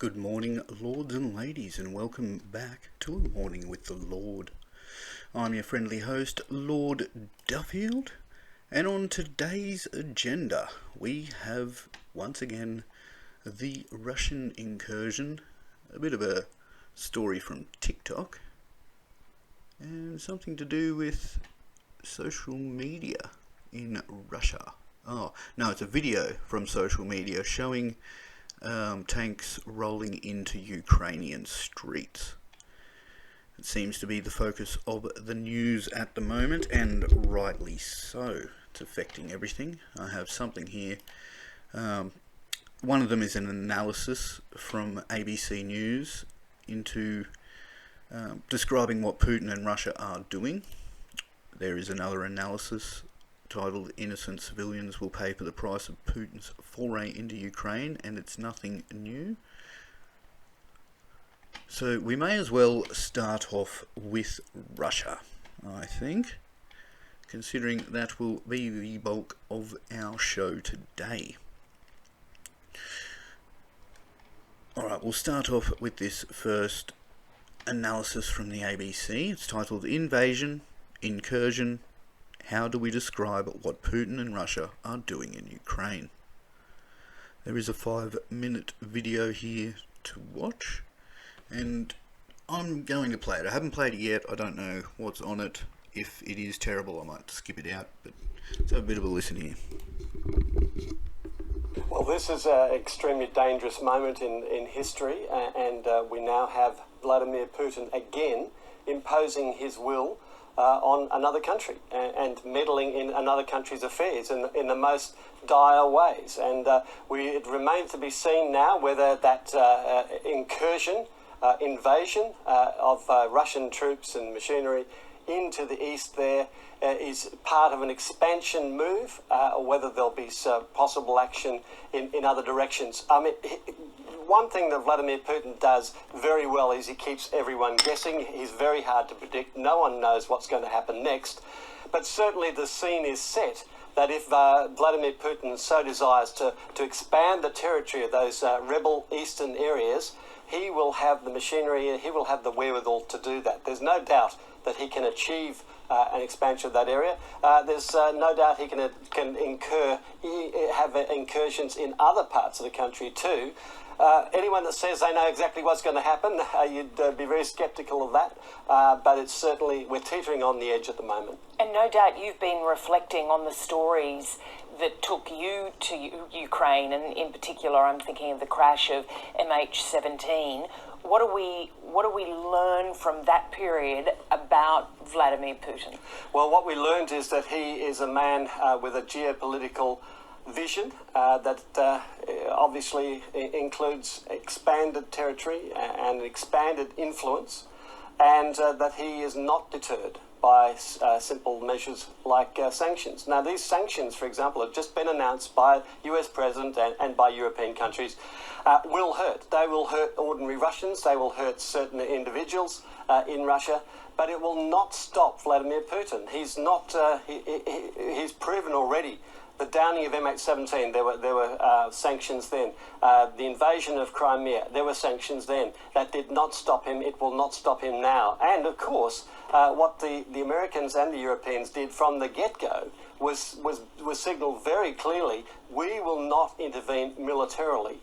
Good morning, lords and ladies, and welcome back to A Morning with the Lord. I'm your friendly host, Lord Duffield, and on today's agenda we have, once again, the Russian incursion, a bit of a story from TikTok, and something to do with social media in Russia. Oh, no, it's a video from social media showing tanks rolling into Ukrainian streets. It seems to be the focus of the news at the moment, and rightly so. It's affecting everything. I have something here. One of them is an analysis from ABC News into describing what Putin and Russia are doing. There is another analysis titled "Innocent Civilians Will Pay for the Price of Putin's Foray into Ukraine, and It's Nothing New." So we may as well start off with Russia, I think, considering that will be the bulk of our show today. Alright, we'll start off with this first analysis from the ABC. It's titled "Invasion, Incursion, How do we describe what Putin and Russia are doing in Ukraine?" There is a 5-minute video here to watch, and I'm going to play it. I haven't played it yet. I don't know what's on it. If it is terrible, I might skip it out, but let's have a bit of a listen here. Well, this is an extremely dangerous moment in history, and we now have Vladimir Putin again imposing his will on another country and meddling in another country's affairs in the most dire ways. And it remains to be seen now whether that invasion of Russian troops and machinery into the east there is part of an expansion move, or whether there'll be possible action in other directions. I mean, one thing that Vladimir Putin does very well is he keeps everyone guessing. He's very hard to predict. No one knows what's going to happen next. But certainly the scene is set that if Vladimir Putin so desires to expand the territory of those rebel eastern areas, he will have the machinery, he will have the wherewithal to do that. There's no doubt that he can achieve an expansion of that area. There's no doubt he can have incursions in other parts of the country too. Anyone that says they know exactly what's going to happen, you'd be very sceptical of that. But it's certainly, we're teetering on the edge at the moment. And no doubt you've been reflecting on the stories that took you to Ukraine, and in particular I'm thinking of the crash of MH17. What do we learn from that period about Vladimir Putin? Well, what we learned is that he is a man with a geopolitical vision that obviously includes expanded territory and expanded influence, and that he is not deterred by simple measures like sanctions. Now, these sanctions, for example, have just been announced by US President and by European countries, will hurt. They will hurt ordinary Russians, they will hurt certain individuals in Russia, but it will not stop Vladimir Putin. He's not, he's proven already. The downing of MH17, there were sanctions then. The invasion of Crimea, there were sanctions then. That did not stop him. It will not stop him now. And of course, what the Americans and the Europeans did from the get-go was signalled very clearly: we will not intervene militarily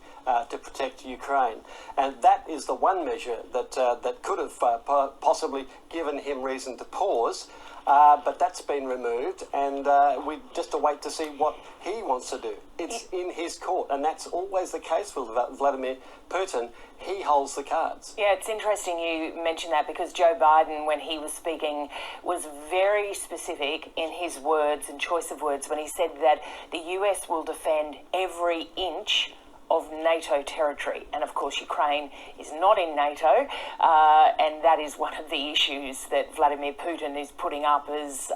to protect Ukraine. And that is the one measure that could have possibly given him reason to pause. But that's been removed, and we just await to see what he wants to do. It's in his court, and that's always the case with Vladimir Putin. He holds the cards. Yeah, it's interesting you mention that, because Joe Biden, when he was speaking, was very specific in his words and choice of words when he said that the US will defend every inch of NATO territory. And of course Ukraine is not in NATO, and that is one of the issues that Vladimir Putin is putting up as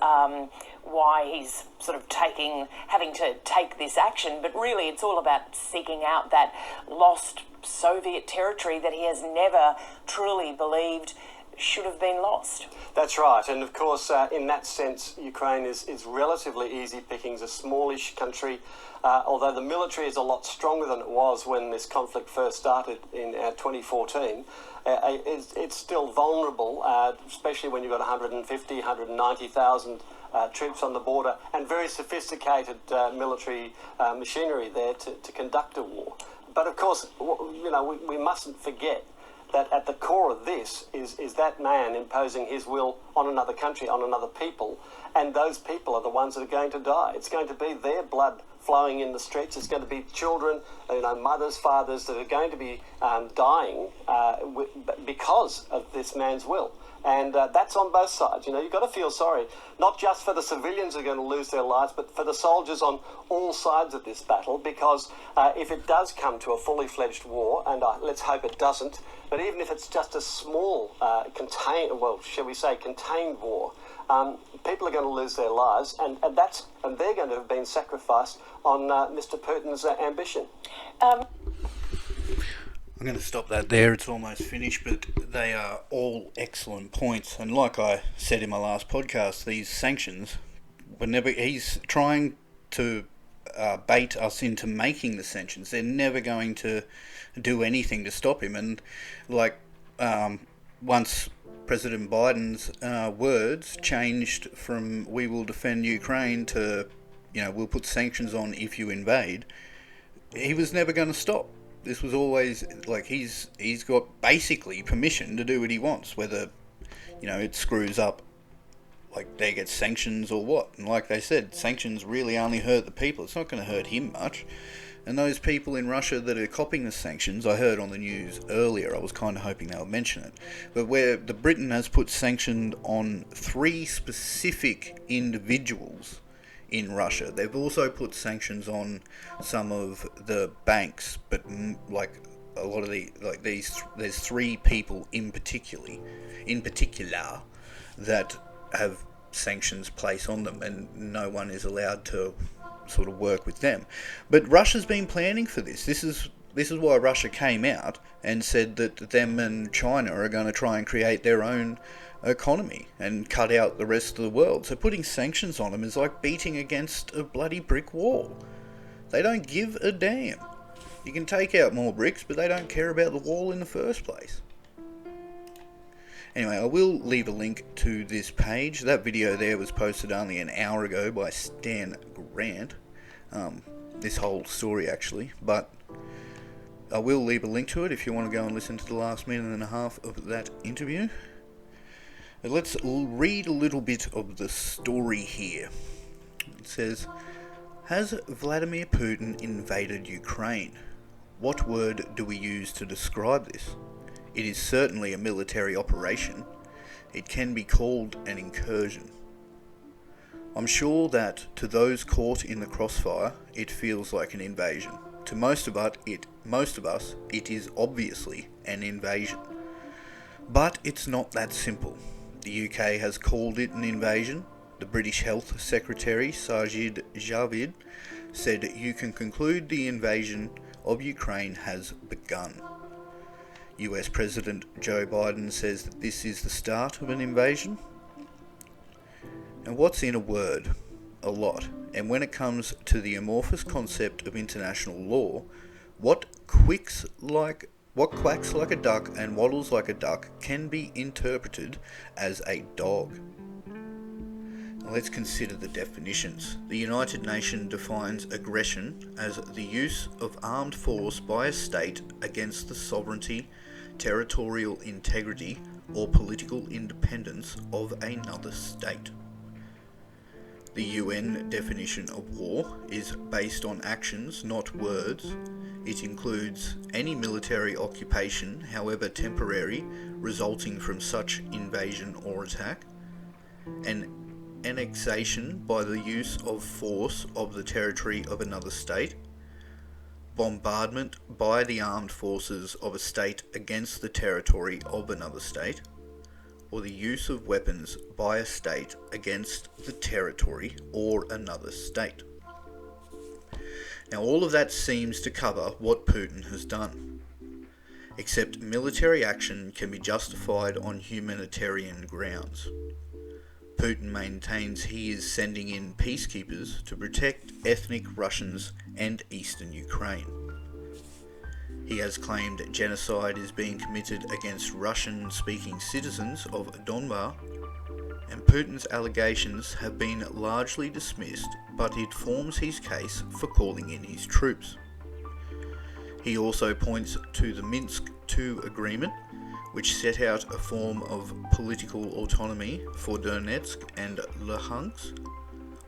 why he's sort of having to take this action. But really it's all about seeking out that lost Soviet territory that he has never truly believed should have been lost. That's right, and of course, in that sense, Ukraine is relatively easy pickings, a smallish country, although the military is a lot stronger than it was when this conflict first started in 2014. It's still vulnerable, especially when you've got 150, 190,000 troops on the border and very sophisticated military machinery there to conduct a war. But of course, we mustn't forget that at the core of this is that man imposing his will on another country, on another people, and those people are the ones that are going to die. It's going to be their blood flowing in the streets. It's going to be children, mothers, fathers that are going to be dying because of this man's will. And that's on both sides. You've got to feel sorry, not just for the civilians who are going to lose their lives, but for the soldiers on all sides of this battle, because if it does come to a fully fledged war, and let's hope it doesn't, but even if it's just a small, contained war, people are going to lose their lives, and they're going to have been sacrificed on Mr. Putin's ambition. I'm going to stop that there. It's almost finished, but they are all excellent points. And like I said in my last podcast, these sanctions, he's trying to bait us into making the sanctions. They're never going to do anything to stop him. And once President Biden's words changed from "we will defend Ukraine" to we'll put sanctions on if you invade, he was never going to stop. This was always he's got basically permission to do what he wants, whether it screws up, they get sanctions or what. And like they said, sanctions really only hurt the people. It's not going to hurt him much. And those people in Russia that are copying the sanctions, I heard on the news earlier, I was kind of hoping they would mention it, but where the Britain has put sanctions on 3 specific individuals in Russia. They've also put sanctions on some of the banks, but a lot of there's 3 people in particular that have sanctions placed on them, and no one is allowed to sort of work with them. But Russia's been planning for this. This is why Russia came out and said that them and China are going to try and create their own economy and cut out the rest of the world. So putting sanctions on them is like beating against a bloody brick wall. They don't give a damn. You can take out more bricks, but they don't care about the wall in the first place. Anyway, I will leave a link to this page. That video there was posted only an hour ago by Stan Grant. This whole story actually, but I will leave a link to it if you want to go and listen to the last minute and a half of that interview. Let's read a little bit of the story here. It says, has Vladimir Putin invaded Ukraine? What word do we use to describe this? It is certainly a military operation. It can be called an incursion. I'm sure that to those caught in the crossfire, it feels like an invasion. To most of us, it is obviously an invasion. But it's not that simple. The UK has called it an invasion. The British Health Secretary Sajid Javid said you can conclude the invasion of Ukraine has begun. US President Joe Biden says that this is the start of an invasion. And what's in a word? A lot. And when it comes to the amorphous concept of international law, what quacks like a duck and waddles like a duck can be interpreted as a dog. Now let's consider the definitions. The United Nations defines aggression as the use of armed force by a state against the sovereignty, territorial integrity, or political independence of another state. The UN definition of war is based on actions, not words. It includes any military occupation, however temporary, resulting from such invasion or attack, an annexation by the use of force of the territory of another state, bombardment by the armed forces of a state against the territory of another state, or the use of weapons by a state against the territory or another state. Now all of that seems to cover what Putin has done. except military action can be justified on humanitarian grounds. Putin maintains he is sending in peacekeepers to protect ethnic Russians and eastern Ukraine. He has claimed genocide is being committed against Russian-speaking citizens of Donbass, and Putin's allegations have been largely dismissed, but it forms his case for calling in his troops. He also points to the Minsk II agreement, which set out a form of political autonomy for Donetsk and Luhansk,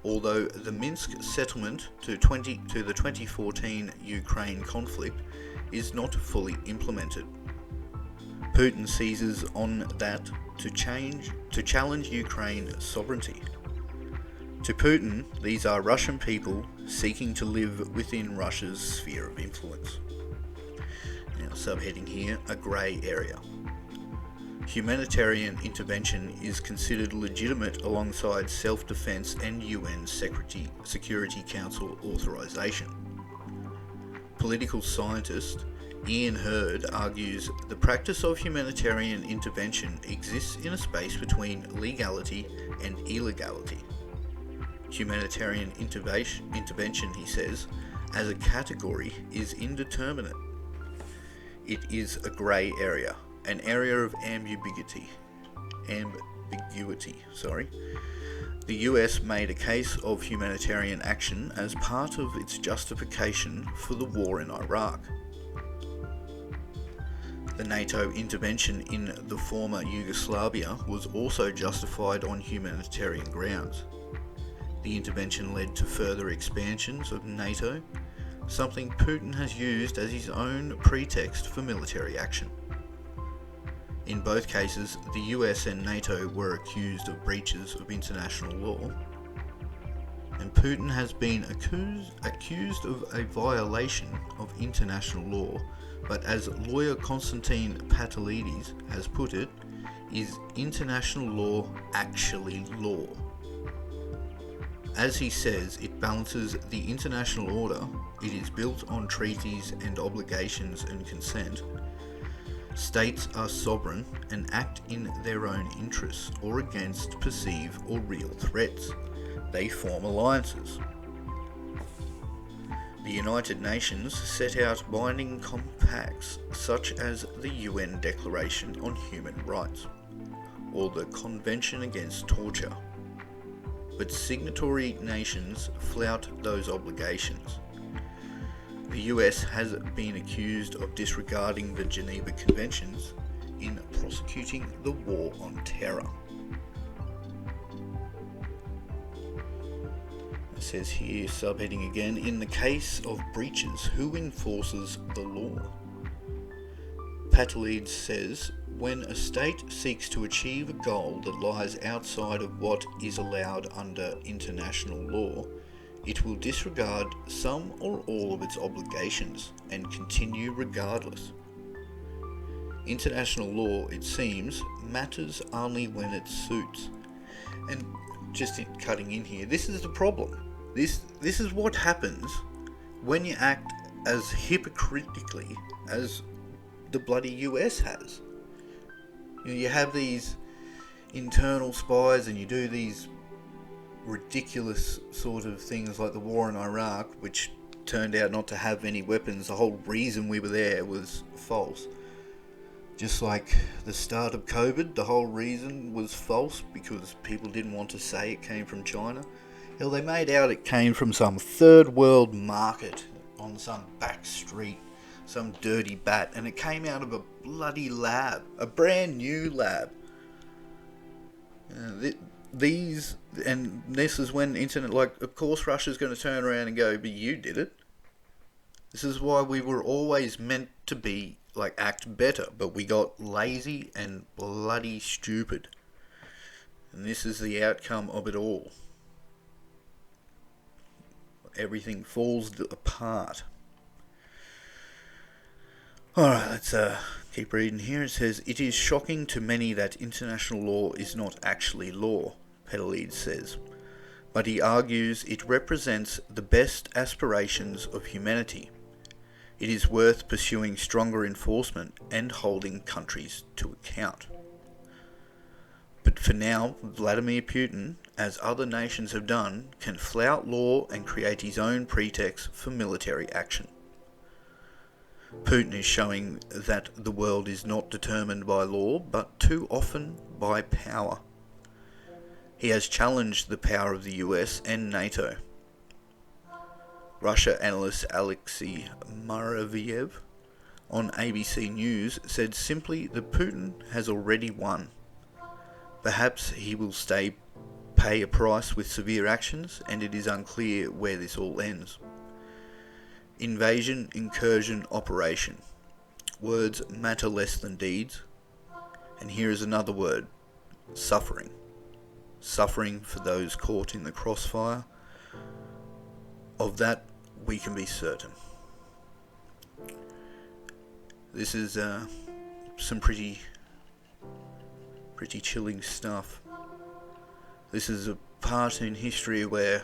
although the Minsk settlement to the 2014 Ukraine conflict is not fully implemented. Putin seizes on that to challenge Ukraine's sovereignty. To Putin, these are Russian people seeking to live within Russia's sphere of influence. Now, subheading here, a grey area. Humanitarian intervention is considered legitimate alongside self-defense and UN Security Council authorization. Political scientist Ian Hurd argues the practice of humanitarian intervention exists in a space between legality and illegality. Humanitarian intervention, he says, as a category is indeterminate. It is a grey area, an area of ambiguity. The US made a case of humanitarian action as part of its justification for the war in Iraq. The NATO intervention in the former Yugoslavia was also justified on humanitarian grounds. The intervention led to further expansions of NATO, something Putin has used as his own pretext for military action. In both cases, the US and NATO were accused of breaches of international law, and Putin has been accused of a violation of international law, but as lawyer Konstantin Patalides has put it, is international law actually law? As he says, it balances the international order, it is built on treaties and obligations and consent. States are sovereign and act in their own interests or against perceived or real threats. They form alliances. The United Nations set out binding compacts such as the UN Declaration on Human Rights or the Convention Against Torture. But signatory nations flout those obligations. The US has been accused of disregarding the Geneva Conventions in prosecuting the war on terror. It says here, subheading again, in the case of breaches, who enforces the law? Patalides says, when a state seeks to achieve a goal that lies outside of what is allowed under international law, it will disregard some or all of its obligations and continue regardless. International law, it seems, matters only when it suits. And just cutting in here, this is the problem. This is what happens when you act as hypocritically as the bloody US has. You have these internal spies and you do these ridiculous sort of things like the war in Iraq, which turned out not to have any weapons. The whole reason we were there was false. Just like the start of COVID, the whole reason was false because people didn't want to say it came from China. Hell, they made out it came from some third world market on some back street, some dirty bat, and it came out of a bloody lab, a brand new lab. This is when internet, like, of course Russia's going to turn around and go, but you did it. This is why we were always meant to be, like, act better, but we got lazy and bloody stupid. And this is the outcome of it all. Everything falls apart. Alright, let's keep reading here. It says, it is shocking to many that international law is not actually law, Patalides says, but he argues it represents the best aspirations of humanity. it is worth pursuing stronger enforcement and holding countries to account. But for now, Vladimir Putin, as other nations have done, can flout law and create his own pretext for military action. Putin is showing that the world is not determined by law, but too often by power. He has challenged the power of the US and NATO. Russia analyst Alexei Muraviev on ABC News said simply that Putin has already won. Perhaps he will pay a price with severe actions, and it is unclear where this all ends. Invasion, incursion, operation. Words matter less than deeds. And here is another word: suffering. Suffering for those caught in the crossfire. Of that we can be certain. This is some pretty chilling stuff. This is a part in history where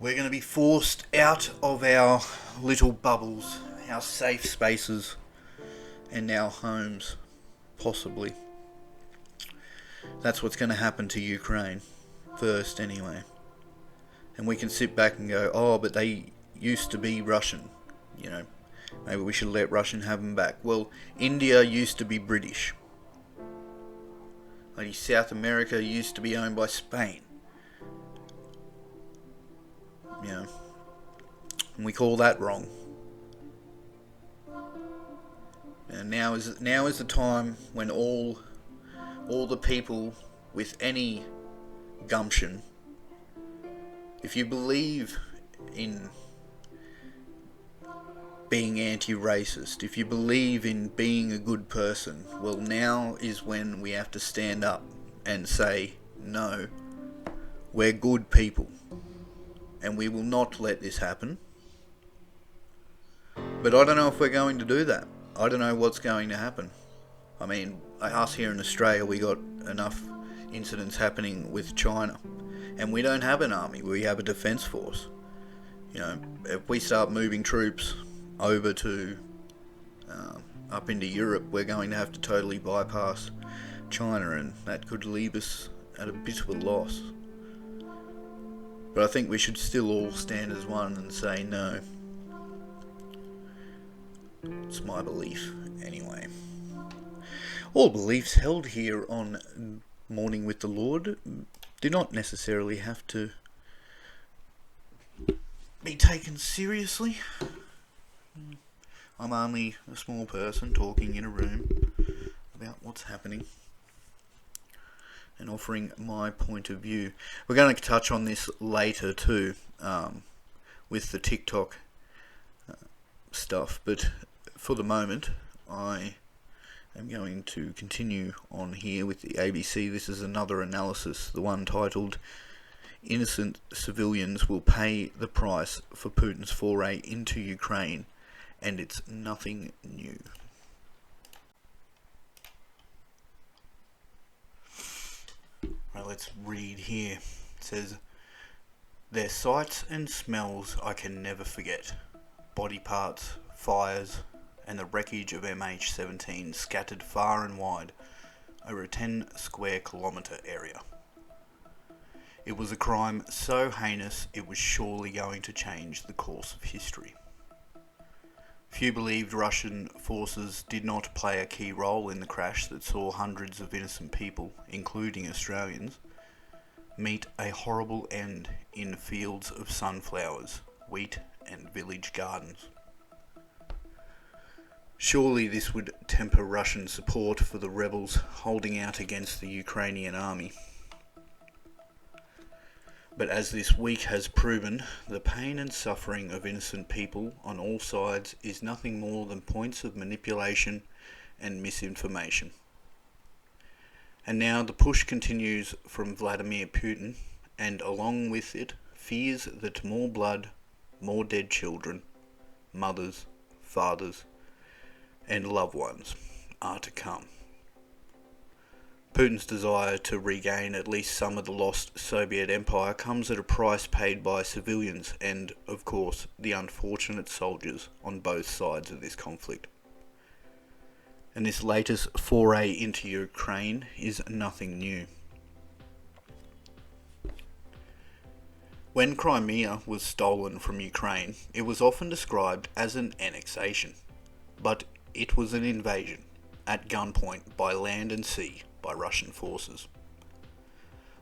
we're going to be forced out of our little bubbles, our safe spaces, and our homes, possibly. That's what's going to happen to Ukraine, first anyway. And we can sit back and go, oh, but they used to be Russian, you know, maybe we should let Russian have them back. Well, India used to be British. Like South America used to be owned by Spain. You know, and we call that wrong. And now is the time when all the people with any gumption, if you believe in being anti-racist, if you believe in being a good person, well, now is when we have to stand up and say, no, we're good people, and we will not let this happen. But I don't know if we're going to do that. I don't know what's going to happen. I mean, us here in Australia, we got enough incidents happening with China, and we don't have an army, we have a defence force. You know, if we start moving troops over to up into Europe, we're going to have to totally bypass China, and that could leave us at a bit of a loss. But I think we should still all stand as one and say no. It's my belief, anyway. All beliefs held here on Morning with the Lord do not necessarily have to be taken seriously. I'm only a small person talking in a room about what's happening and offering my point of view. We're going to touch on this later too, with the TikTok stuff, but for the moment I am going to continue on here with the ABC. This is another analysis, the one titled "Innocent Civilians Will Pay the Price for Putin's Foray into Ukraine, and It's Nothing New." Right, let's read here. It says, "Their sights and smells I can never forget. Body parts, fires, and the wreckage of MH17 scattered far and wide over a 10 square kilometre area. It was a crime so heinous it was surely going to change the course of history. Few believed Russian forces did not play a key role in the crash that saw hundreds of innocent people, including Australians, meet a horrible end in fields of sunflowers, wheat and village gardens. Surely this would temper Russian support for the rebels holding out against the Ukrainian army. But as this week has proven, the pain and suffering of innocent people on all sides is nothing more than points of manipulation and misinformation. And now the push continues from Vladimir Putin, and along with it, fears that more blood, more dead children, mothers, fathers, and loved ones are to come. Putin's desire to regain at least some of the lost Soviet empire comes at a price paid by civilians and, of course, the unfortunate soldiers on both sides of this conflict. And this latest foray into Ukraine is nothing new. When Crimea was stolen from Ukraine, it was often described as an annexation, but it was an invasion, at gunpoint by land and sea by Russian forces.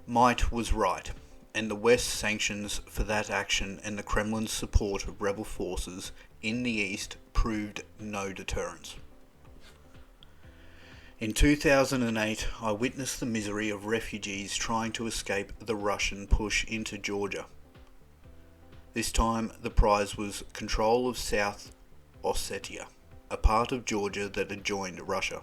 Might was right, and the West's sanctions for that action and the Kremlin's support of rebel forces in the East proved no deterrence. In 2008, I witnessed the misery of refugees trying to escape the Russian push into Georgia. This time, the prize was control of South Ossetia, a part of Georgia that had joined Russia.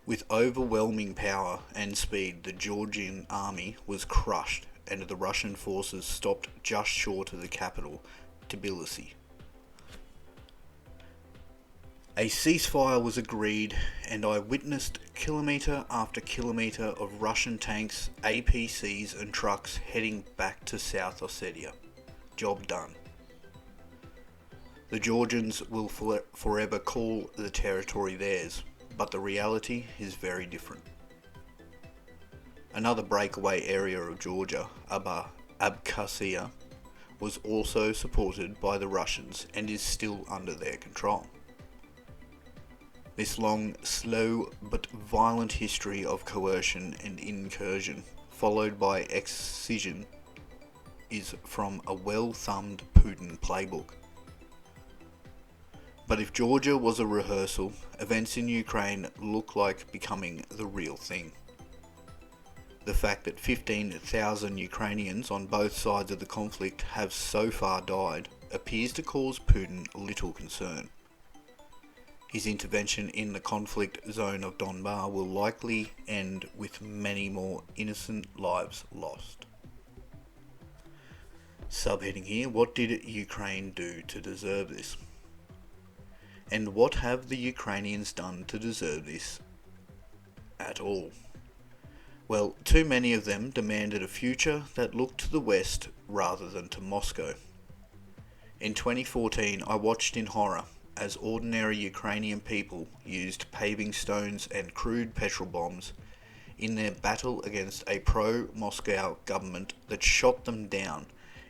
With overwhelming power and speed, the Georgian army was crushed and the Russian forces stopped just short of the capital, Tbilisi. A ceasefire was agreed, and I witnessed kilometre after kilometre of Russian tanks, APCs and trucks heading back to South Ossetia. Job done. The Georgians will forever call the territory theirs, but the reality is very different. Another breakaway area of Georgia, Abkhazia, was also supported by the Russians and is still under their control. This long, slow but violent history of coercion and incursion, followed by excision, is from a well-thumbed Putin playbook. But if Georgia was a rehearsal, events in Ukraine look like becoming the real thing. The fact that 15,000 Ukrainians on both sides of the conflict have so far died appears to cause Putin little concern. His intervention in the conflict zone of Donbass will likely end with many more innocent lives lost. Subheading here, what did Ukraine do to deserve this? And what have the Ukrainians done to deserve this at all? Well, too many of them demanded a future that looked to the West rather than to Moscow. In 2014, I watched in horror as ordinary Ukrainian people used paving stones and crude petrol bombs in their battle against a pro-Moscow government that shot them down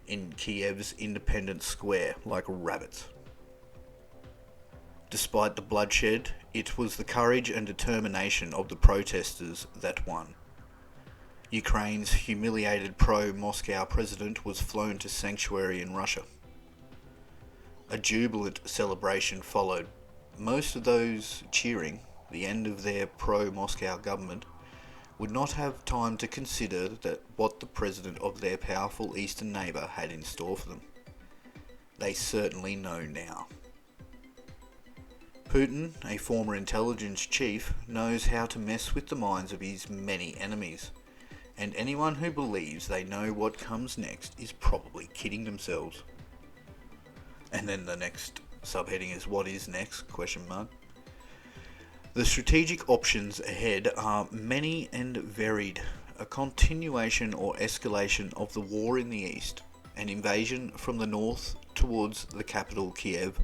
in Kiev's Independence Square like rabbits. Despite the bloodshed, it was the courage and determination of the protesters that won. Ukraine's humiliated pro-Moscow president was flown to sanctuary in Russia. A jubilant celebration followed. Most of those cheering the end of their pro-Moscow government would not have time to consider that what the president of their powerful eastern neighbour had in store for them. They certainly know now. Putin, a former intelligence chief, knows how to mess with the minds of his many enemies, and anyone who believes they know what comes next is probably kidding themselves. And then the next subheading is what is next? ? The strategic options ahead are many and varied. A continuation or escalation of the war in the east, an invasion from the north towards the capital Kiev,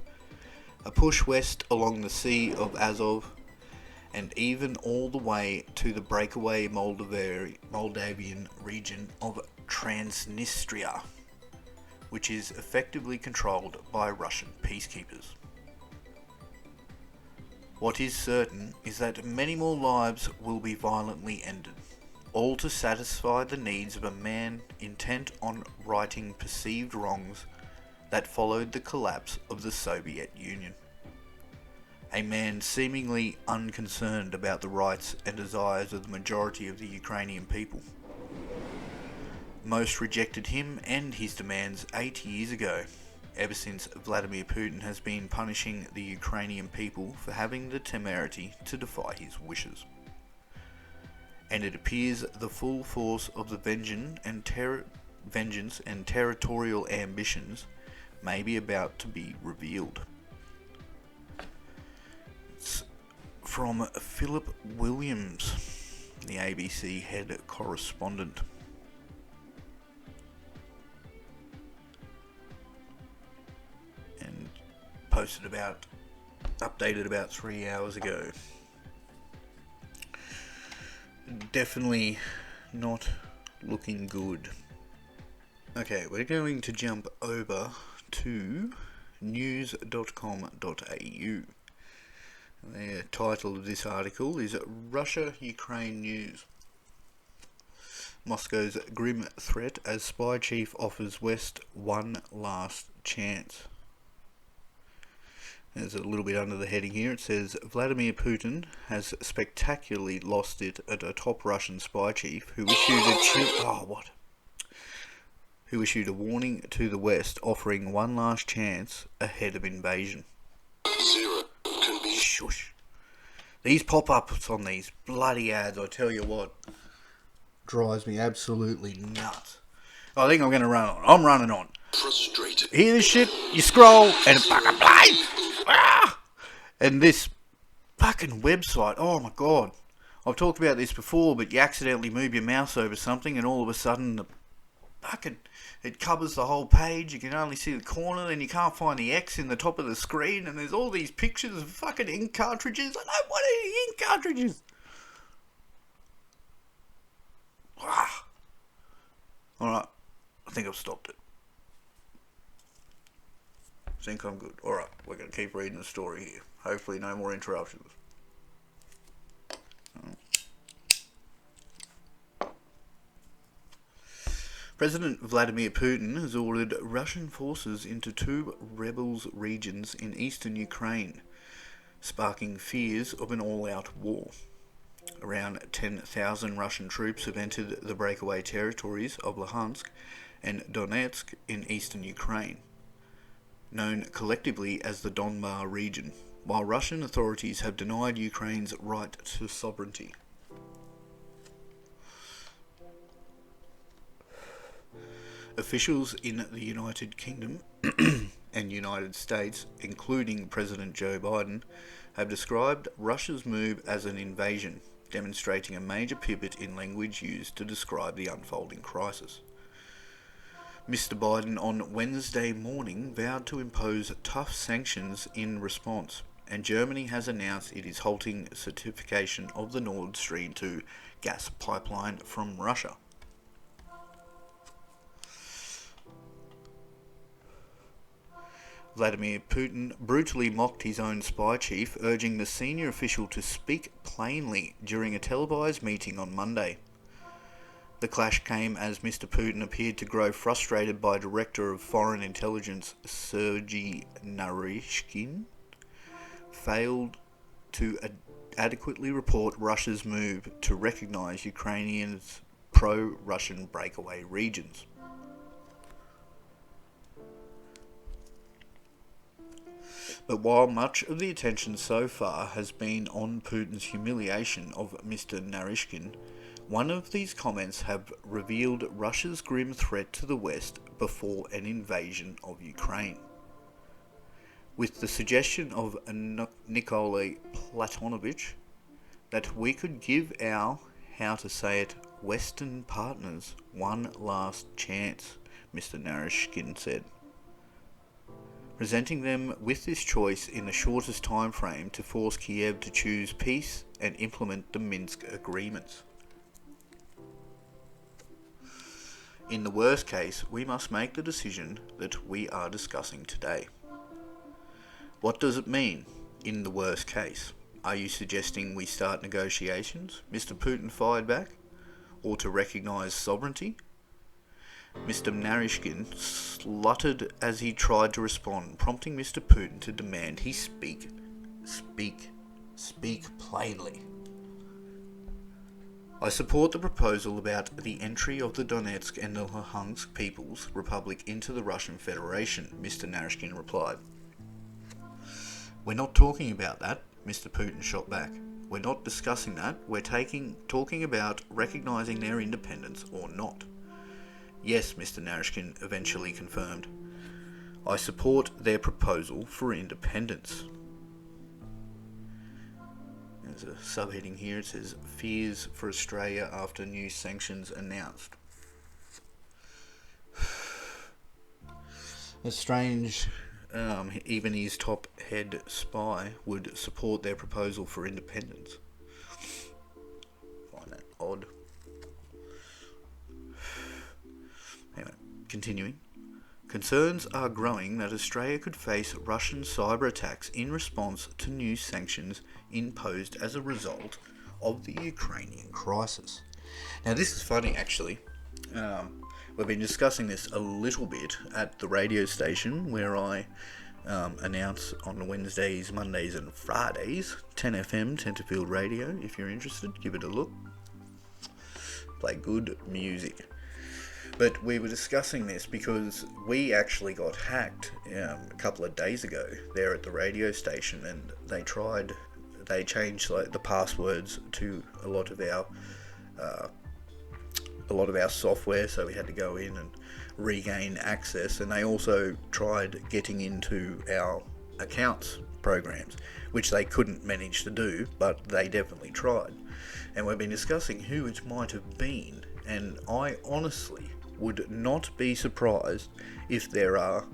a push west along the Sea of Azov, and even all the way to the breakaway Moldavian region of Transnistria, which is effectively controlled by Russian peacekeepers. What is certain is that many more lives will be violently ended, all to satisfy the needs of a man intent on righting perceived wrongs that followed the collapse of the Soviet Union. A man seemingly unconcerned about the rights and desires of the majority of the Ukrainian people. Most rejected him and his demands 8 years ago, ever since Vladimir Putin has been punishing the Ukrainian people for having the temerity to defy his wishes. And it appears the full force of the vengeance and territorial ambitions may be about to be revealed. It's from Philip Williams. the ABC head correspondent. And updated about 3 hours ago. Definitely not looking good. Okay, we're going to jump over to news.com.au. The title of this article is Russia-Ukraine News. Moscow's grim threat as spy chief offers West one last chance. There's a little bit under the heading here. It says Vladimir Putin has spectacularly lost it at a top Russian spy chief who issued a warning to the West, offering one last chance ahead of invasion. Shush. These pop-ups on these bloody ads, I tell you what, drives me absolutely nuts. I think I'm going to run on. I'm running on. Frustrated. Hear this shit? You scroll and it fucking plays. Ah! And this fucking website, oh my god. I've talked about this before, but you accidentally move your mouse over something and all of a sudden it covers the whole page. You can only see the corner, and you can't find the X in the top of the screen, and there's all these pictures of fucking ink cartridges. I don't want any ink cartridges. Ah. Alright, I think I've stopped it. I think I'm good. Alright, we're going to keep reading the story here. Hopefully no more interruptions. President Vladimir Putin has ordered Russian forces into two rebels regions in eastern Ukraine, sparking fears of an all-out war. Around 10,000 Russian troops have entered the breakaway territories of Luhansk and Donetsk in eastern Ukraine, known collectively as the Donbas region, while Russian authorities have denied Ukraine's right to sovereignty. Officials in the United Kingdom and United States, including President Joe Biden, have described Russia's move as an invasion, demonstrating a major pivot in language used to describe the unfolding crisis. Mr. Biden on Wednesday morning vowed to impose tough sanctions in response, and Germany has announced it is halting certification of the Nord Stream 2 gas pipeline from Russia. Vladimir Putin brutally mocked his own spy chief, urging the senior official to speak plainly during a televised meeting on Monday. The clash came as Mr. Putin appeared to grow frustrated by Director of Foreign Intelligence Sergei Naryshkin failed to adequately report Russia's move to recognize Ukrainians' pro-Russian breakaway regions. But while much of the attention so far has been on Putin's humiliation of Mr. Naryshkin, one of these comments have revealed Russia's grim threat to the West before an invasion of Ukraine. With the suggestion of Nikolai Platonovich that we could give our, Western partners one last chance, Mr. Naryshkin said, presenting them with this choice in the shortest time frame to force Kiev to choose peace and implement the Minsk agreements. In the worst case, we must make the decision that we are discussing today. What does it mean, in the worst case? Are you suggesting we start negotiations? Mr. Putin fired back. Or to recognise sovereignty? Mr. Naryshkin sluttered as he tried to respond, prompting Mr. Putin to demand he speak plainly. I support the proposal about the entry of the Donetsk and the Luhansk People's Republic into the Russian Federation, Mr. Naryshkin replied. We're not talking about that, Mr. Putin shot back. We're not discussing that. We're talking about recognising their independence or not. Yes, Mr. Naryshkin eventually confirmed. I support their proposal for independence. There's a subheading here. It says, Fears for Australia after new sanctions announced. It's strange, even his top head spy would support their proposal for independence. Find that odd. Anyway, continuing. Concerns are growing that Australia could face Russian cyber attacks in response to new sanctions imposed as a result of the Ukrainian crisis. Now, this is funny, actually. We've been discussing this a little bit at the radio station where I announce on Wednesdays, Mondays and Fridays, 10 FM, Tenterfield Radio. If you're interested, give it a look. Play good music. But we were discussing this because we actually got hacked a couple of days ago there at the radio station, and they changed like the passwords to a lot of our software, so we had to go in and regain access, and they also tried getting into our accounts programs, which they couldn't manage to do, but they definitely tried. And we've been discussing who it might have been, and I honestly would not be surprised if there are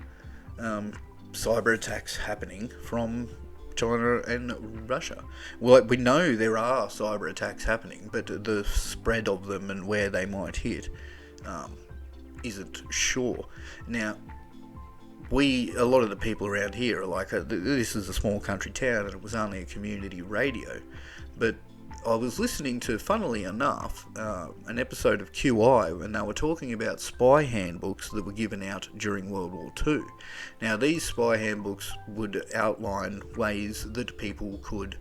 cyber attacks happening from China and Russia. Well, we know there are cyber attacks happening, but the spread of them and where they might hit isn't sure. Now, a lot of the people around here are like, this is a small country town and it was only a community radio, but I was listening to, funnily enough, an episode of QI when they were talking about spy handbooks that were given out during World War II. Now, these spy handbooks would outline ways that people could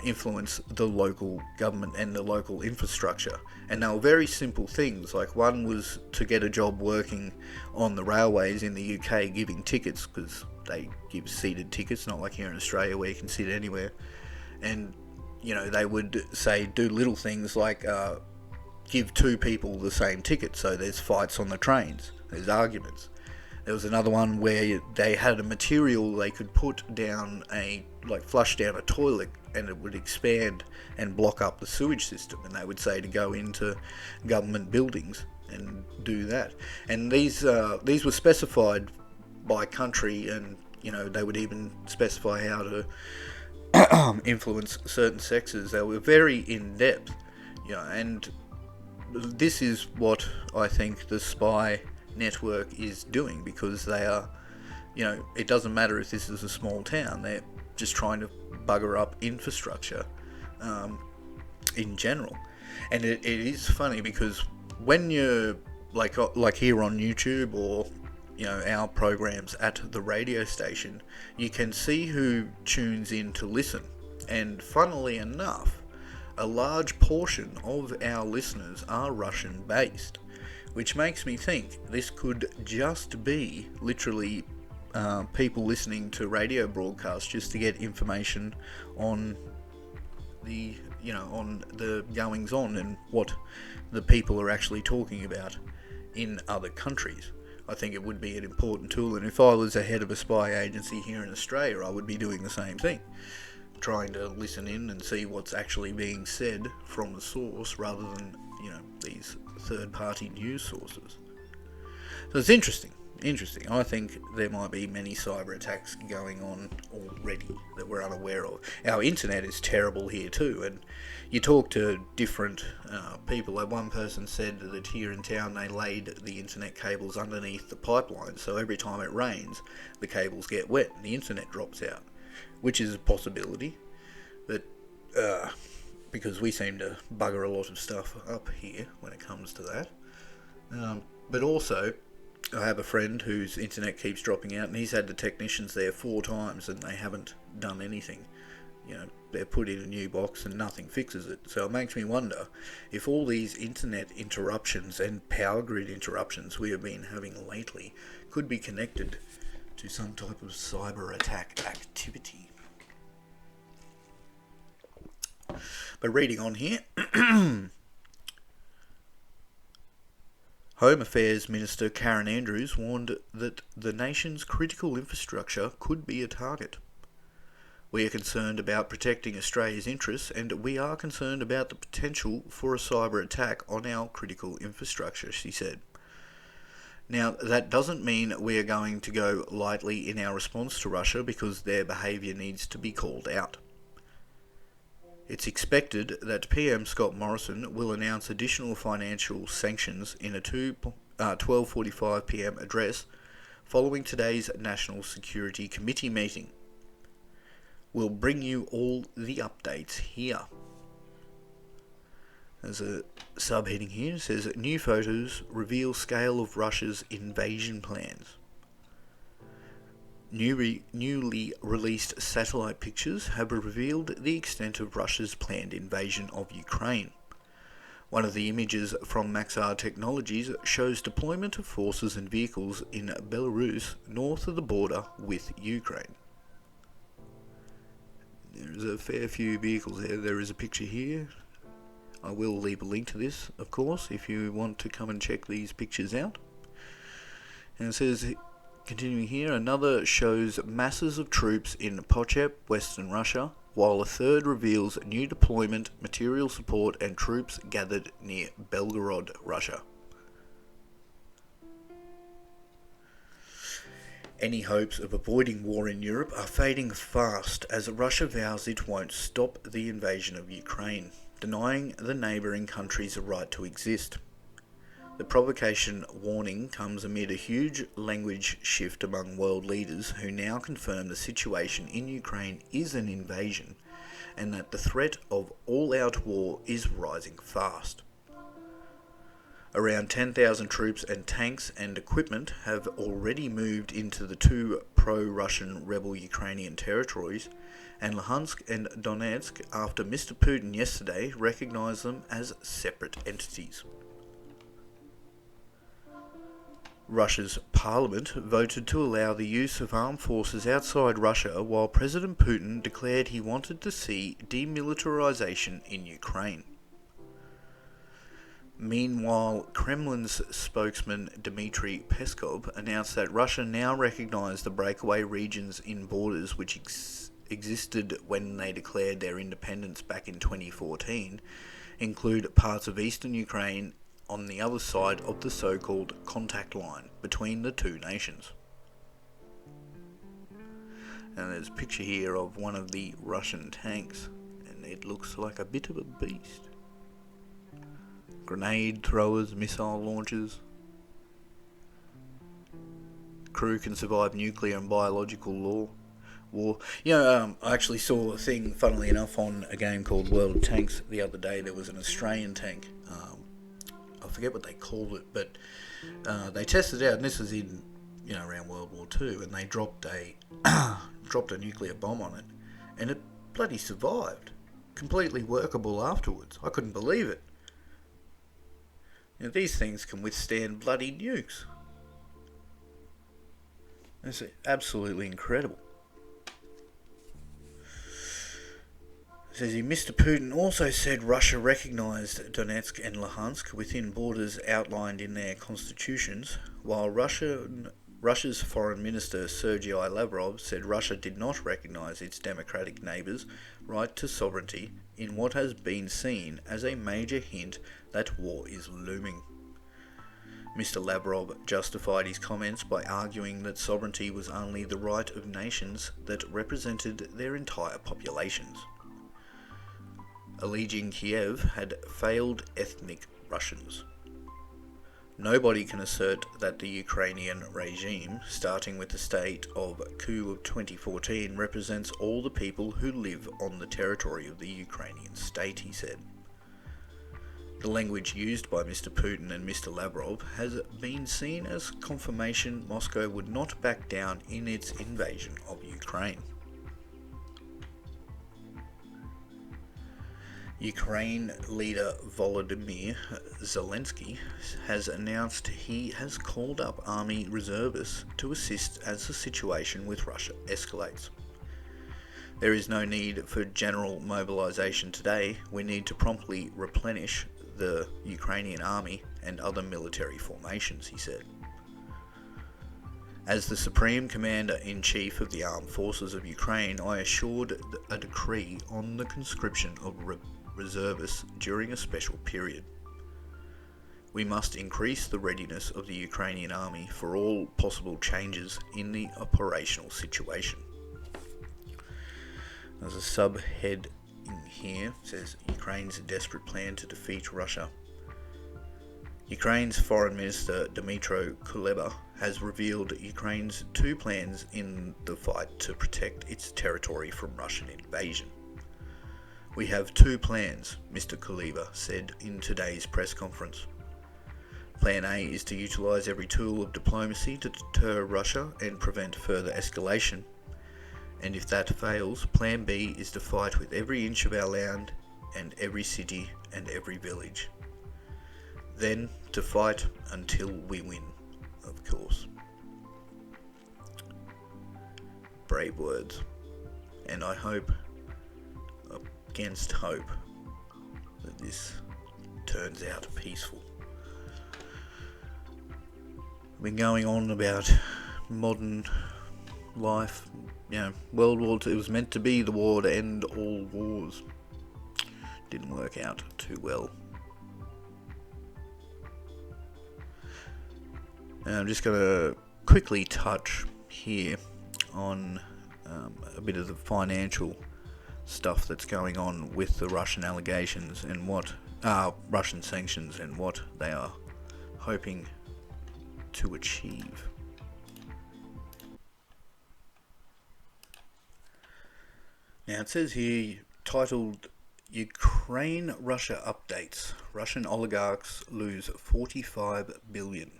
influence the local government and the local infrastructure. And they were very simple things, like one was to get a job working on the railways in the UK, giving tickets, because they give seated tickets, not like here in Australia where you can sit anywhere. And they would say, do little things like give two people the same ticket, so there's fights on the trains, there's arguments. There was another one where they had a material they could put down flush down a toilet, and it would expand and block up the sewage system, and they would say to go into government buildings and do that. And these were specified by country, and they would even specify how to influence certain sexes. They were very in-depth, and this is what I think the spy network is doing, because they are, it doesn't matter if this is a small town, they're just trying to bugger up infrastructure in general. And it is funny because when you're like here on YouTube or our programs at the radio station, you can see who tunes in to listen. And funnily enough, a large portion of our listeners are Russian based, which makes me think this could just be literally people listening to radio broadcasts just to get information on the goings on and what the people are actually talking about in other countries. I think it would be an important tool, and if I was the head of a spy agency here in Australia, I would be doing the same thing, trying to listen in and see what's actually being said from the source rather than, these third-party news sources. So it's interesting. I think there might be many cyber attacks going on already that we're unaware of. Our internet is terrible here too, and you talk to different people. Like one person said that here in town they laid the internet cables underneath the pipeline, so every time it rains the cables get wet and the internet drops out, which is a possibility, but because we seem to bugger a lot of stuff up here when it comes to that. But also, I have a friend whose internet keeps dropping out, and he's had the technicians there 4 times and they haven't done anything. They're put in a new box and nothing fixes it. So it makes me wonder if all these internet interruptions and power grid interruptions we have been having lately could be connected to some type of cyber attack activity. But reading on here, Home Affairs Minister Karen Andrews warned that the nation's critical infrastructure could be a target. We are concerned about protecting Australia's interests, and we are concerned about the potential for a cyber attack on our critical infrastructure, she said. Now, that doesn't mean we are going to go lightly in our response to Russia, because their behaviour needs to be called out. It's expected that PM Scott Morrison will announce additional financial sanctions in a 12:45 PM address following today's National Security Committee meeting. We'll bring you all the updates here. There's a subheading here. It says, new photos reveal scale of Russia's invasion plans. Newly released satellite pictures have revealed the extent of Russia's planned invasion of Ukraine. One of the images from Maxar Technologies shows deployment of forces and vehicles in Belarus north of the border with Ukraine. There's a fair few vehicles there. There is a picture here. I will leave a link to this, of course, if you want to come and check these pictures out. And it says, continuing here, another shows masses of troops in Pochep, Western Russia, while a third reveals new deployment, material support, and troops gathered near Belgorod, Russia. Any hopes of avoiding war in Europe are fading fast as Russia vows it won't stop the invasion of Ukraine, denying the neighbouring countries a right to exist. The provocation warning comes amid a huge language shift among world leaders who now confirm the situation in Ukraine is an invasion and that the threat of all-out war is rising fast. Around 10,000 troops and tanks and equipment have already moved into the two pro-Russian rebel Ukrainian territories, and Luhansk and Donetsk, after Mr. Putin yesterday recognised them as separate entities. Russia's parliament voted to allow the use of armed forces outside Russia, while President Putin declared he wanted to see demilitarization in Ukraine. Meanwhile, Kremlin's spokesman Dmitry Peskov announced that Russia now recognises the breakaway regions in borders which existed when they declared their independence back in 2014, include parts of eastern Ukraine on the other side of the so-called contact line between the two nations. And there's a picture here of one of the Russian tanks, and it looks like a bit of a beast. Grenade throwers, missile launchers. Crew can survive nuclear and biological war. I actually saw a thing, funnily enough, on a game called World of Tanks the other day. There was an Australian tank. I forget what they called it, but they tested it out, and this was in, around World War II, and they dropped a nuclear bomb on it, and it bloody survived. Completely workable afterwards. I couldn't believe it. These things can withstand bloody nukes. It's absolutely incredible. It says here, Mr. Putin also said Russia recognised Donetsk and Luhansk within borders outlined in their constitutions, while Russia's Foreign Minister Sergei Lavrov said Russia did not recognise its democratic neighbours' right to sovereignty in what has been seen as a major hint that war is looming. Mr. Lavrov justified his comments by arguing that sovereignty was only the right of nations that represented their entire populations. Alleging Kiev had failed ethnic Russians. Nobody can assert that the Ukrainian regime, starting with the state of coup of 2014, represents all the people who live on the territory of the Ukrainian state, he said. The language used by Mr. Putin and Mr. Lavrov has been seen as confirmation Moscow would not back down in its invasion of Ukraine. Ukraine leader Volodymyr Zelensky has announced he has called up army reservists to assist as the situation with Russia escalates. There is no need for general mobilization today. We need to promptly replenish the Ukrainian army and other military formations, he said. As the Supreme Commander-in-Chief of the Armed Forces of Ukraine, I issued a decree on the conscription of reservists during a special period. We must increase the readiness of the Ukrainian army for all possible changes in the operational situation. There's a subhead in here, it says Ukraine's desperate plan to defeat Russia. Ukraine's Foreign Minister Dmytro Kuleba has revealed Ukraine's two plans in the fight to protect its territory from Russian invasion. We have two plans, Mr. Kuleba said in today's press conference. Plan A is to utilise every tool of diplomacy to deter Russia and prevent further escalation. And if that fails, Plan B is to fight with every inch of our land and every city and every village. Then to fight until we win, of course. Brave words. And I hope, against hope, that this turns out peaceful. I've been going on about modern life. World War II, it was meant to be the war to end all wars. Didn't work out too well. And I'm just going to quickly touch here on a bit of the financial stuff that's going on with the Russian allegations and what Russian sanctions and what they are hoping to achieve. Now it says here, titled Ukraine-Russia Updates, Russian oligarchs lose 45 billion.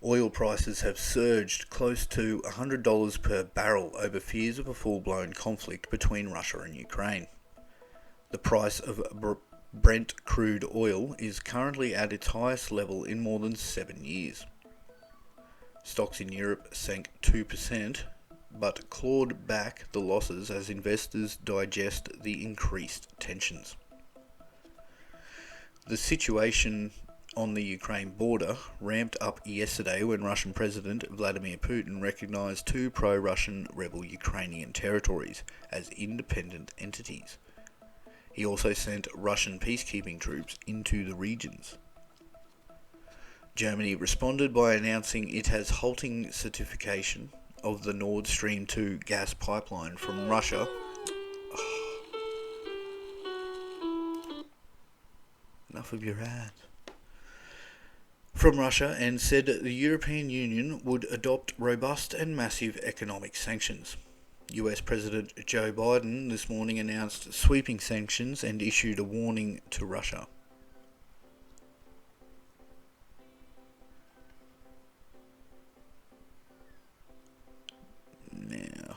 Oil prices have surged close to $100 per barrel over fears of a full-blown conflict between Russia and Ukraine. The price of Brent crude oil is currently at its highest level in more than 7 years. Stocks in Europe sank 2%, but clawed back the losses as investors digest the increased tensions. The situation on the Ukraine border ramped up yesterday when Russian President Vladimir Putin recognized two pro-Russian rebel Ukrainian territories as independent entities. He also sent Russian peacekeeping troops into the regions. Germany responded by announcing it has halting certification of the Nord Stream 2 gas pipeline from Russia. Enough of your ads. From Russia, and said the European Union would adopt robust and massive economic sanctions. US President Joe Biden this morning announced sweeping sanctions and issued a warning to Russia. Now,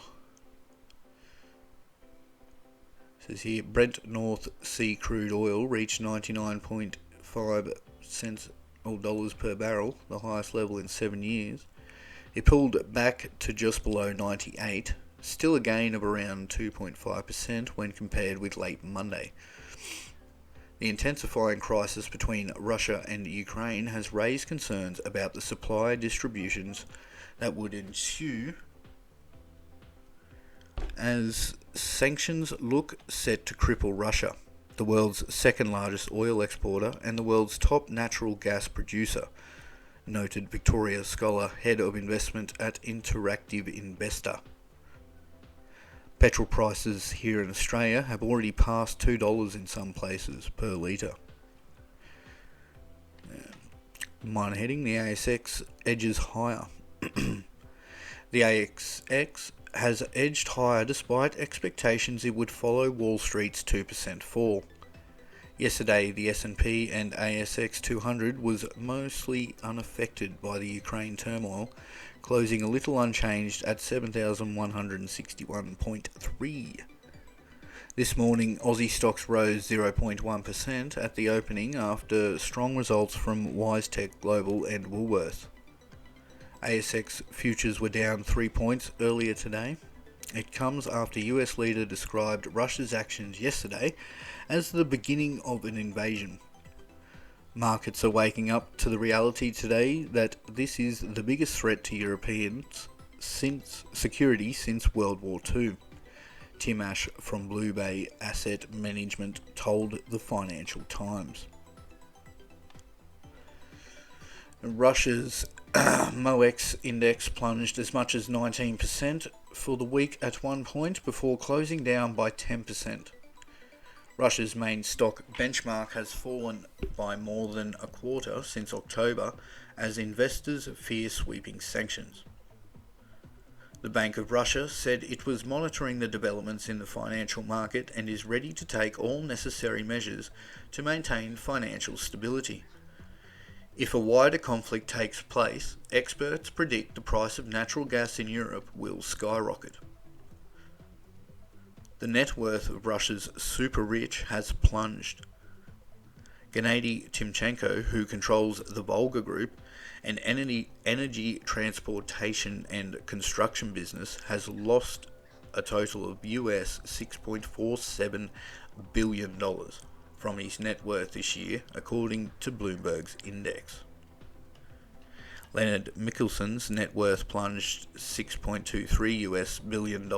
it says here, Brent North Sea crude oil reached 99.5 cents or dollars per barrel, the highest level in 7 years. It pulled back to just below 98, still a gain of around 2.5% when compared with late Monday. The intensifying crisis between Russia and Ukraine has raised concerns about the supply distributions that would ensue as sanctions look set to cripple Russia, the world's second largest oil exporter and the world's top natural gas producer, noted Victoria Scholar, head of investment at Interactive Investor. Petrol prices here in Australia have already passed $2 in some places per litre. Minor heading, the ASX edges higher. The ASX has edged higher despite expectations it would follow Wall Street's 2% fall. Yesterday, the S&P and ASX 200 was mostly unaffected by the Ukraine turmoil, closing a little unchanged at 7,161.3. This morning, Aussie stocks rose 0.1% at the opening after strong results from WiseTech Global and Woolworths. ASX futures were down 3 points earlier today. It comes after US leader described Russia's actions yesterday as the beginning of an invasion. Markets are waking up to the reality today that this is the biggest threat to Europeans' security since World War II. Tim Ash from Blue Bay Asset Management told the Financial Times. Russia's MOEX index plunged as much as 19% for the week at one point before closing down by 10%. Russia's main stock benchmark has fallen by more than a quarter since October as investors fear sweeping sanctions. The Bank of Russia said it was monitoring the developments in the financial market and is ready to take all necessary measures to maintain financial stability. If a wider conflict takes place, experts predict the price of natural gas in Europe will skyrocket. The net worth of Russia's super-rich has plunged. Gennady Timchenko, who controls the Volga Group, an energy transportation and construction business, has lost a total of US $6.47 billion from his net worth this year, according to Bloomberg's index. Leonard Michelson's net worth plunged $6.23 US billion,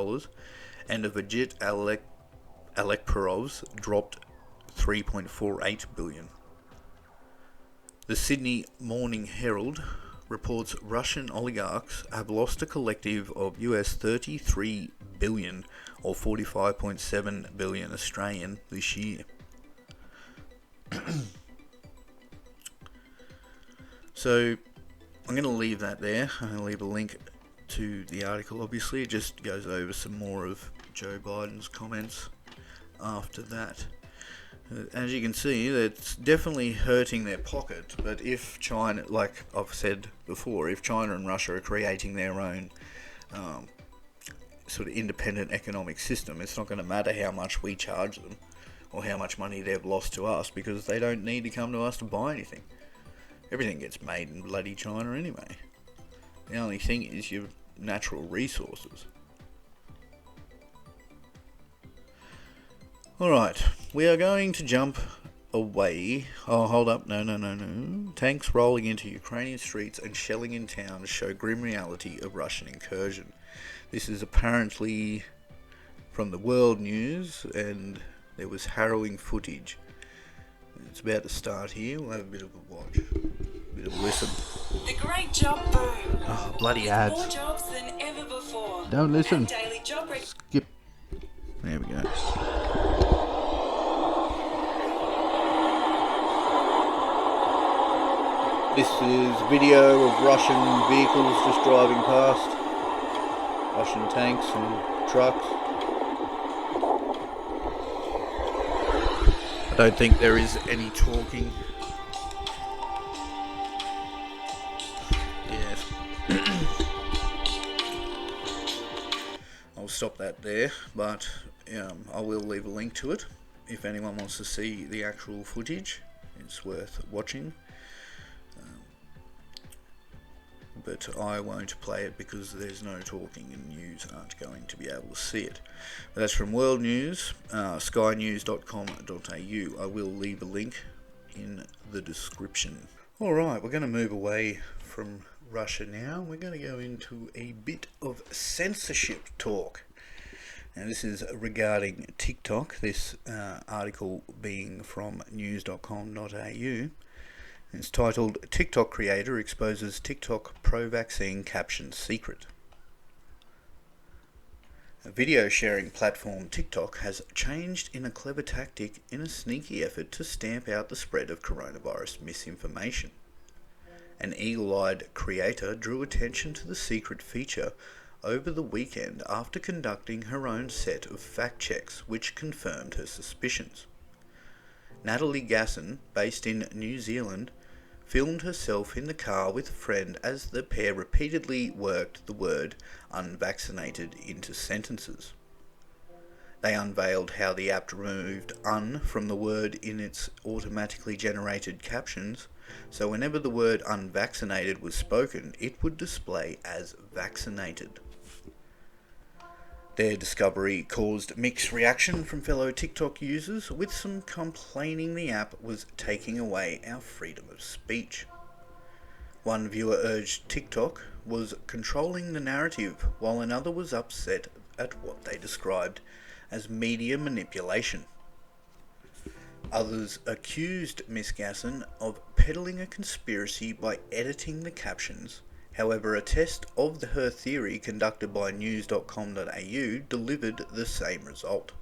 and Vijit Alekperov's dropped $3.48 billion. The Sydney Morning Herald reports Russian oligarchs have lost a collective of US 33 billion or 45.7 billion Australian this year. So I'm going to leave that there. I'm going to leave a link to the article. Obviously, it just goes over some more of Joe Biden's comments after that. As you can see, it's definitely hurting their pocket, but if China, like I've said before, if China and Russia are creating their own sort of independent economic system, it's not going to matter how much we charge them or how much money they've lost to us, because they don't need to come to us to buy anything. Everything gets made in bloody China anyway. The only thing is your natural resources. Alright, we are going to jump away. Oh, hold up. No. Tanks rolling into Ukrainian streets and shelling in towns show grim reality of Russian incursion. This is apparently from the World News, and there was harrowing footage. It's about to start here. We'll have a bit of a watch. A bit of a listen. The Great Job Boom. Oh, bloody With ads. more jobs than ever before. Don't listen. And daily job Skip. There we go. This is video of Russian vehicles just driving past. Russian tanks and trucks. I don't think there is any talking. Yes. I'll stop that there, but I will leave a link to it if anyone wants to see the actual footage. It's worth watching. But I won't play it because there's no talking and news aren't going to be able to see it. But that's from World News, skynews.com.au. I will leave a link in the description. Alright, we're going to move away from Russia now. We're going to go into a bit of censorship talk. Now this is regarding TikTok, this article being from news.com.au. It's titled, TikTok Creator Exposes TikTok Pro-Vaccine Caption Secret. A video sharing platform TikTok has changed in a clever tactic in a sneaky effort to stamp out the spread of coronavirus misinformation. An eagle-eyed creator drew attention to the secret feature over the weekend after conducting her own set of fact checks which confirmed her suspicions. Natalie Gasson, based in New Zealand, filmed herself in the car with a friend as the pair repeatedly worked the word unvaccinated into sentences. They unveiled how the app removed "un" from the word in its automatically generated captions, so whenever the word unvaccinated was spoken, it would display as vaccinated. Their discovery caused mixed reaction from fellow TikTok users, with some complaining the app was taking away our freedom of speech. One viewer urged TikTok was controlling the narrative, while another was upset at what they described as media manipulation. Others accused Miss Gasson of peddling a conspiracy by editing the captions. However, a test of her theory conducted by news.com.au delivered the same result.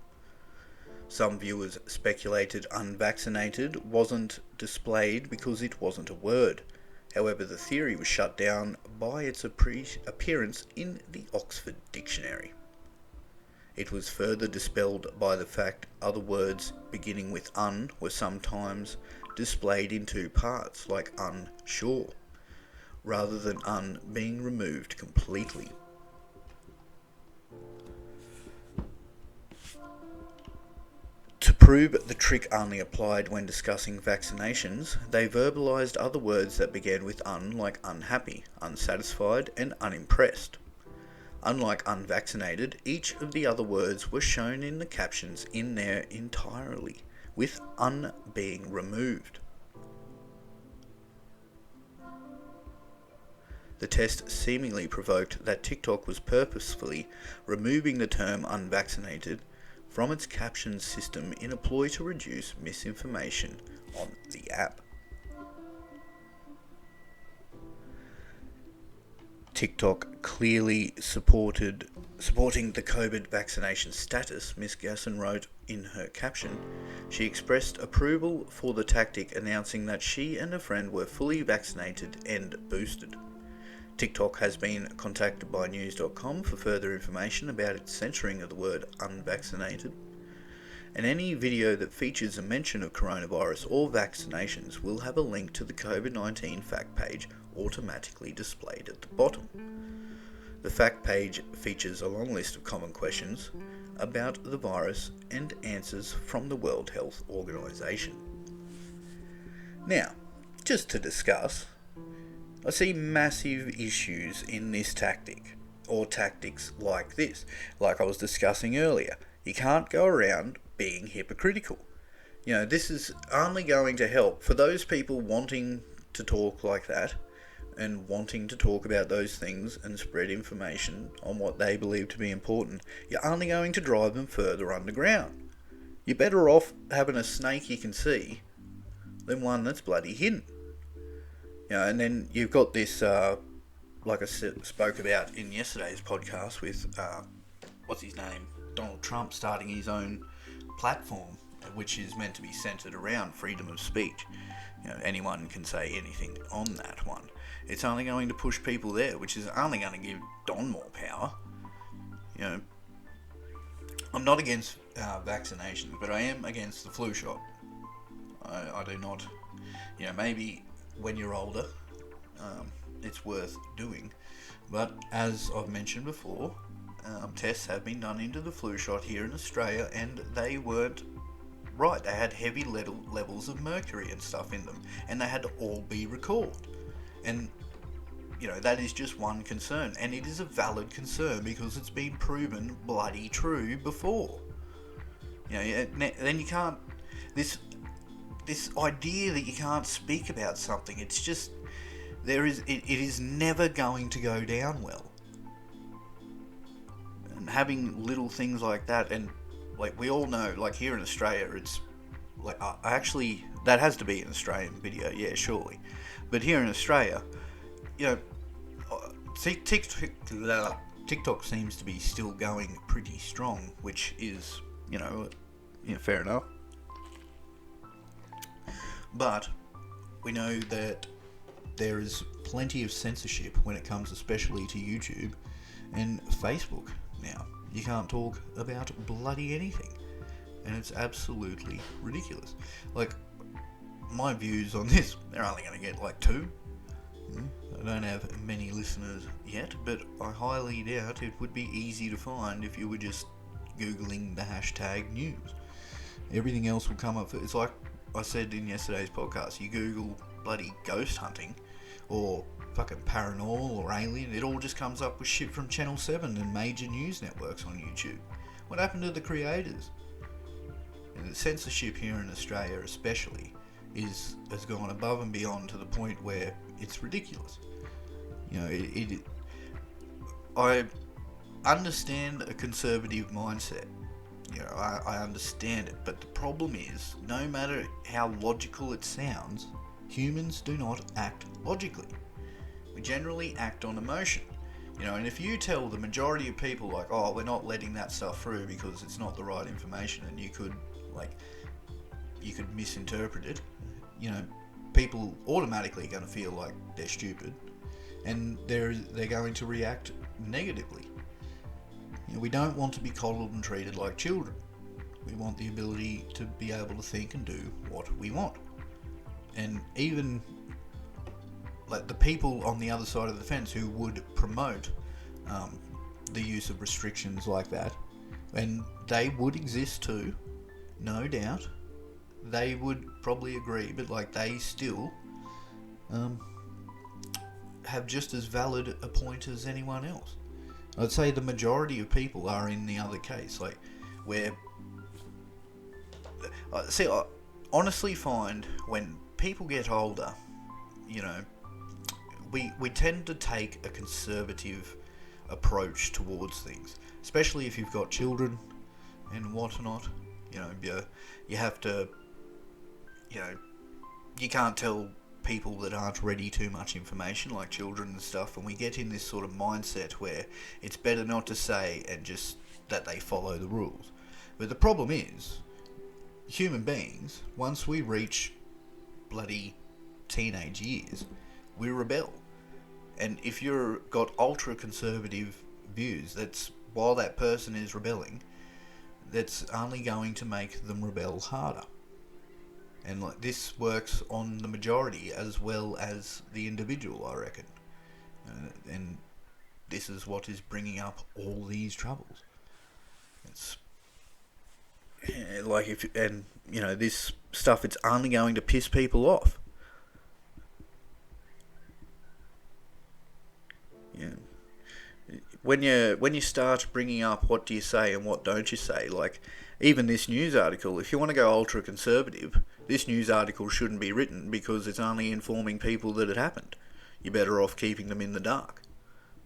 Some viewers speculated unvaccinated wasn't displayed because it wasn't a word. However, the theory was shut down by its appearance in the Oxford Dictionary. It was further dispelled by the fact other words beginning with un were sometimes displayed in two parts, like unsure, rather than un being removed completely. To prove the trick only applied when discussing vaccinations, they verbalised other words that began with un, like unhappy, unsatisfied, and unimpressed. Unlike unvaccinated, each of the other words were shown in the captions in their entirety, with un being removed. The test seemingly provoked that TikTok was purposefully removing the term unvaccinated from its caption system in a ploy to reduce misinformation on the app. TikTok clearly supporting the COVID vaccination status, Ms. Gasson wrote in her caption. She expressed approval for the tactic, announcing that she and a friend were fully vaccinated and boosted. TikTok has been contacted by news.com for further information about its censoring of the word unvaccinated, and any video that features a mention of coronavirus or vaccinations will have a link to the COVID-19 fact page automatically displayed at the bottom. The fact page features a long list of common questions about the virus and answers from the World Health Organization. Now, just to discuss, I see massive issues in this tactic, or tactics like this. Like I was discussing earlier, you can't go around being hypocritical. You know, this is only going to help for those people wanting to talk like that and wanting to talk about those things and spread information on what they believe to be important. You're only going to drive them further underground. You're better off having a snake you can see than one that's bloody hidden. You know, and then you've got this, like I spoke about in yesterday's podcast with, what's his name, Donald Trump starting his own platform, which is meant to be centered around freedom of speech. You know, anyone can say anything on that one. It's only going to push people there, which is only going to give Don more power. You know, I'm not against vaccinations, but I am against the flu shot. I do not, you know, maybe when you're older, it's worth doing. But as I've mentioned before, tests have been done into the flu shot here in Australia, and they weren't right. They had heavy levels of mercury and stuff in them, and they had to all be recalled. And, you know, that is just one concern, and it is a valid concern because it's been proven bloody true before. You know, then you can't, this idea that you can't speak about something, it's just, it is never going to go down well. And having little things like that, and like we all know, like here in Australia, it's like actually that has to be an Australian video, yeah, surely. But here in Australia, you know, TikTok seems to be still going pretty strong, which is, you know, fair enough. But we know that there is plenty of censorship when it comes especially to YouTube and Facebook now. You can't talk about bloody anything, and it's absolutely ridiculous. Like, my views on this, they're only going to get like 2. I don't have many listeners yet, but I highly doubt it would be easy to find if you were just Googling the hashtag news. Everything else will come up. It's like I said in yesterday's podcast, you Google bloody ghost hunting or fucking paranormal or alien. It all just comes up with shit from Channel 7 and major news networks on YouTube. What happened to the creators? And the censorship here in Australia especially has gone above and beyond to the point where it's ridiculous. You know, I understand a conservative mindset. You know, I understand it, but the problem is, no matter how logical it sounds, humans do not act logically. We generally act on emotion. You know, and if you tell the majority of people, like, oh, we're not letting that stuff through because it's not the right information, and you could misinterpret it, you know, people automatically are going to feel like they're stupid, and they're going to react negatively. You know, we don't want to be coddled and treated like children. We want the ability to be able to think and do what we want. And even like the people on the other side of the fence who would promote the use of restrictions like that, and they would exist too, no doubt. They would probably agree, but like they still have just as valid a point as anyone else. I'd say the majority of people are in the other case, like where I honestly find when people get older, you know, we tend to take a conservative approach towards things, especially if you've got children and whatnot. You know, you have to, you know, you can't tell people that aren't ready too much information, like children and stuff, and we get in this sort of mindset where it's better not to say and just that they follow the rules. But the problem is, human beings, once we reach bloody teenage years, we rebel. And if you've got ultra conservative views, that's while that person is rebelling, that's only going to make them rebel harder. And like this works on the majority as well as the individual, I reckon. And this is what is bringing up all these troubles. It's like this stuff, it's only going to piss people off. Yeah. When you start bringing up what do you say and what don't you say, like even this news article, if you want to go ultra conservative, this news article shouldn't be written because it's only informing people that it happened. You're better off keeping them in the dark.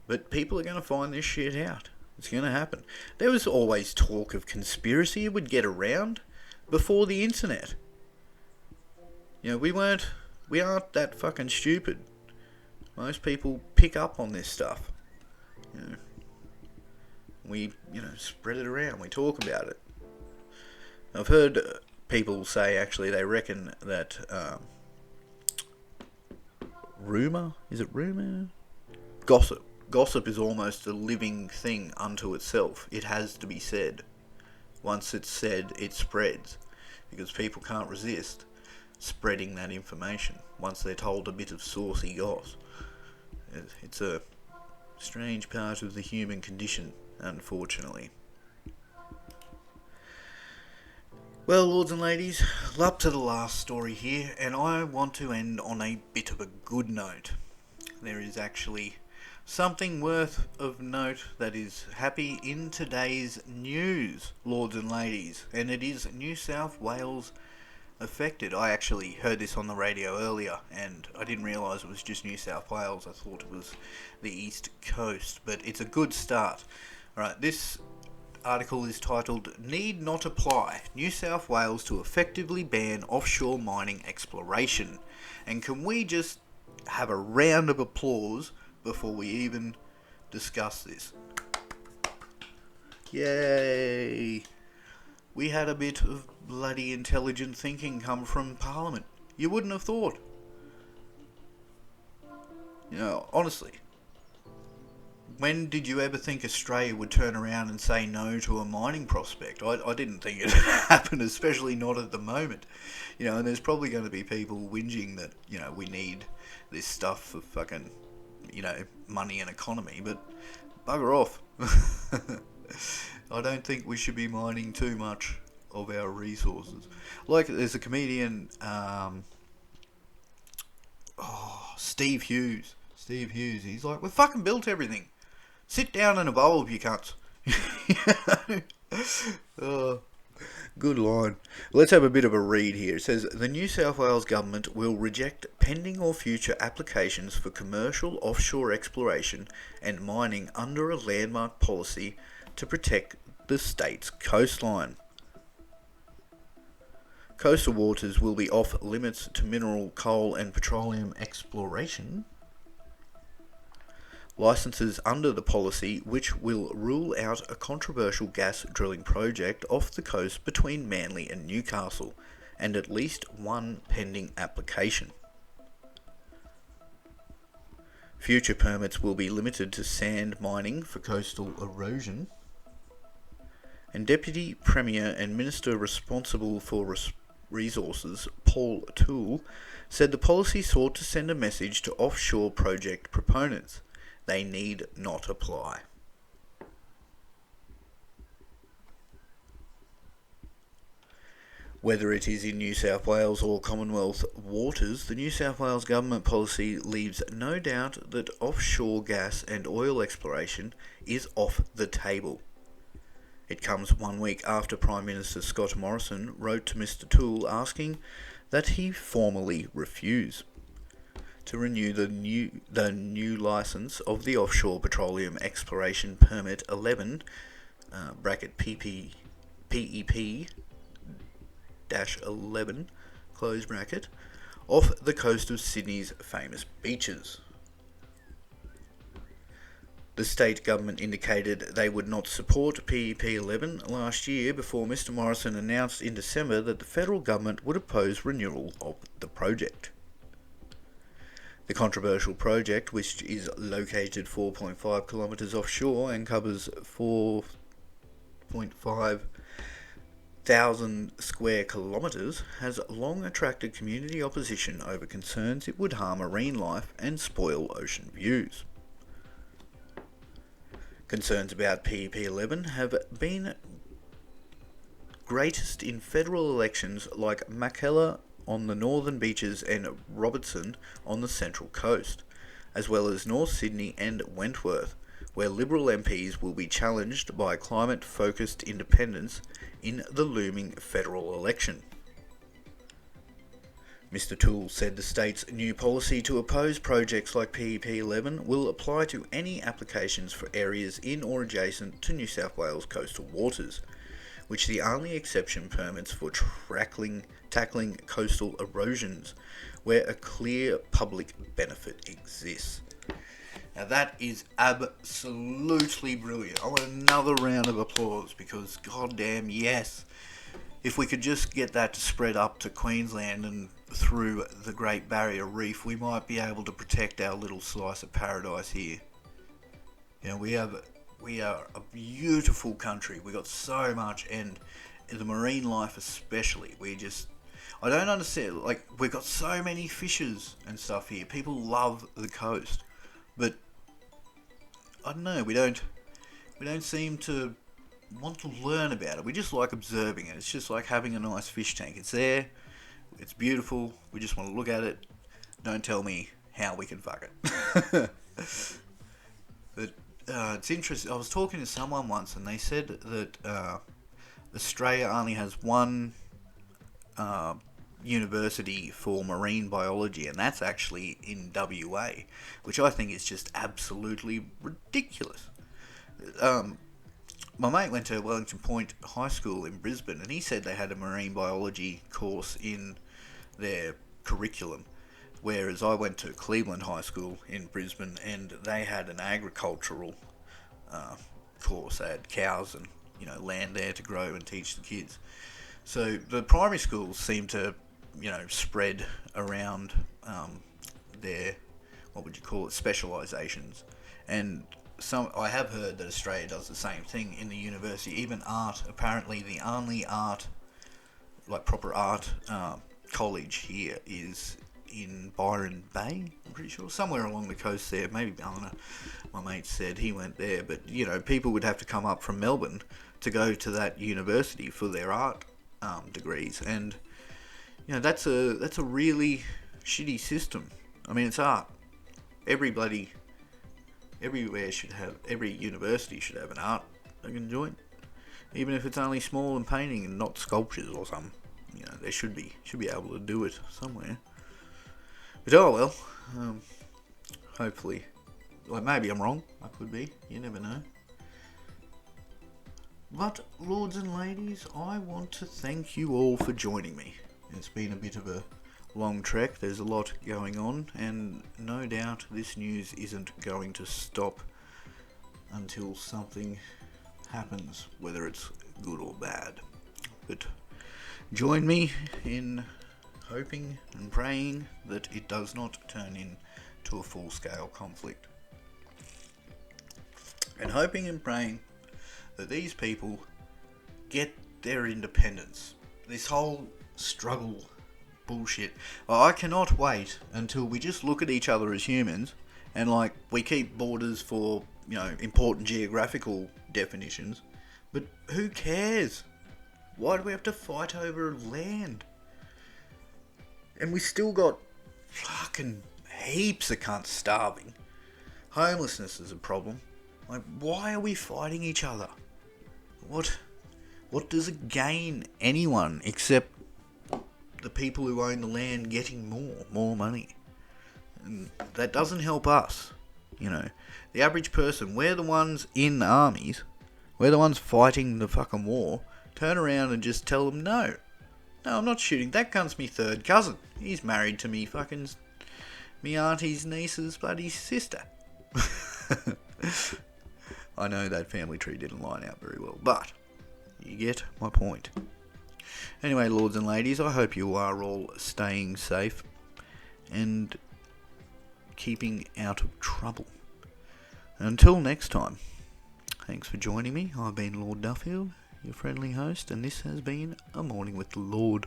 But people are going to find this shit out. It's going to happen. There was always talk of conspiracy. It would get around before the internet. You know, we aren't that fucking stupid. Most people pick up on this stuff. You know, we spread it around. We talk about it. I've heard people say actually they reckon that rumour? Is it rumour? Gossip. Gossip is almost a living thing unto itself. It has to be said. Once it's said, it spreads. Because people can't resist spreading that information once they're told a bit of saucy goss. It's a strange part of the human condition, unfortunately. Well, lords and ladies, up to the last story here, and I want to end on a bit of a good note. There is actually something worth of note that is happy in today's news, lords and ladies, and it is New South Wales affected. I actually heard this on the radio earlier, and I didn't realise it was just New South Wales. I thought it was the East Coast, but it's a good start. Alright, this article is titled, Need Not Apply, New South Wales to Effectively Ban Offshore Mining Exploration. And can we just have a round of applause before we even discuss this? Yay! We had a bit of bloody intelligent thinking come from Parliament. You wouldn't have thought. You know, honestly, when did you ever think Australia would turn around and say no to a mining prospect? I didn't think it would happen, especially not at the moment. You know, and there's probably going to be people whinging that, you know, we need this stuff for fucking, you know, money and economy, but bugger off. I don't think we should be mining too much of our resources. Like, there's a comedian, Steve Hughes. Steve Hughes. He's like, we fucking built everything. Sit down and evolve, you cunts. Oh, good line. Let's have a bit of a read here. It says, the New South Wales Government will reject pending or future applications for commercial offshore exploration and mining under a landmark policy to protect the state's coastline. Coastal waters will be off limits to mineral, coal and petroleum exploration. Licences under the policy, which will rule out a controversial gas drilling project off the coast between Manly and Newcastle, and at least one pending application. Future permits will be limited to sand mining for coastal erosion. And Deputy Premier and Minister responsible for resources, Paul Toole, said the policy sought to send a message to offshore project proponents. They need not apply. Whether it is in New South Wales or Commonwealth waters, the New South Wales government policy leaves no doubt that offshore gas and oil exploration is off the table. It comes 1 week after Prime Minister Scott Morrison wrote to Mr Toole asking that he formally refuse to renew the new licence of the Offshore Petroleum Exploration Permit 11 PEP-11 close bracket off the coast of Sydney's famous beaches. The state government indicated they would not support PEP-11 last year before Mr Morrison announced in December that the federal government would oppose renewal of the project. The controversial project, which is located 4.5 kilometres offshore and covers 4.5 thousand square kilometres, has long attracted community opposition over concerns it would harm marine life and spoil ocean views. Concerns about PEP-11 have been greatest in federal elections like Mackellar on the northern beaches and Robertson on the central coast, as well as North Sydney and Wentworth, where Liberal MPs will be challenged by climate-focused independents in the looming federal election. Mr Toole said the state's new policy to oppose projects like PEP-11 will apply to any applications for areas in or adjacent to New South Wales coastal waters, which the only exception permits for tackling coastal erosions, where a clear public benefit exists. Now that is absolutely brilliant. I want another round of applause because goddamn yes. If we could just get that to spread up to Queensland and through the Great Barrier Reef, we might be able to protect our little slice of paradise here. You know, we are a beautiful country. We got so much, and the marine life especially. I don't understand. Like, we've got so many fishes and stuff here. People love the coast, but I don't know. We don't seem to want to learn about it. We just like observing it. It's just like having a nice fish tank. It's there. It's beautiful. We just want to look at it. Don't tell me how we can fuck it. But it's interesting. I was talking to someone once, and they said that Australia only has one university for marine biology, and that's actually in WA, which I think is just absolutely ridiculous. My mate went to Wellington Point High School in Brisbane, and he said they had a marine biology course in their curriculum, whereas I went to Cleveland High School in Brisbane, and they had an agricultural course. They had cows and land there to grow and teach the kids. So the primary schools seem to spread around their, what would you call it, specialisations, and I have heard that Australia does the same thing in the university. Even art, apparently the only art, like proper art college here is in Byron Bay, I'm pretty sure, somewhere along the coast there, maybe Ballina. My mate said he went there, but people would have to come up from Melbourne to go to that university for their art degrees, and that's a really shitty system. I mean, it's art. Every university should have an art joint, even if it's only small and painting and not sculptures or something. You know, they should be able to do it somewhere. But oh well, hopefully, like maybe I'm wrong. I could be. You never know. But lords and ladies, I want to thank you all for joining me. It's been a bit of a long trek. There's a lot going on, and no doubt this news isn't going to stop until something happens, whether it's good or bad. But join me in hoping and praying that it does not turn into a full-scale conflict. And hoping and praying that these people get their independence. This whole struggle bullshit. I cannot wait until we just look at each other as humans and like we keep borders for, you know, important geographical definitions. But who cares? Why do we have to fight over land? And we still got fucking heaps of cunts starving. Homelessness is a problem. Like, why are we fighting each other? What does it gain anyone except the people who own the land getting more money? And that doesn't help us. You know, the average person, we're the ones in the armies, we're the ones fighting the fucking war. Turn around and just tell them, no, I'm not shooting. That gun's me third cousin. He's married to me auntie's niece's bloody sister. I know that family tree didn't line out very well, but you get my point. Anyway, lords and ladies, I hope you are all staying safe and keeping out of trouble. Until next time, thanks for joining me. I've been Lord Duffield, your friendly host, and this has been A Morning with the Lord.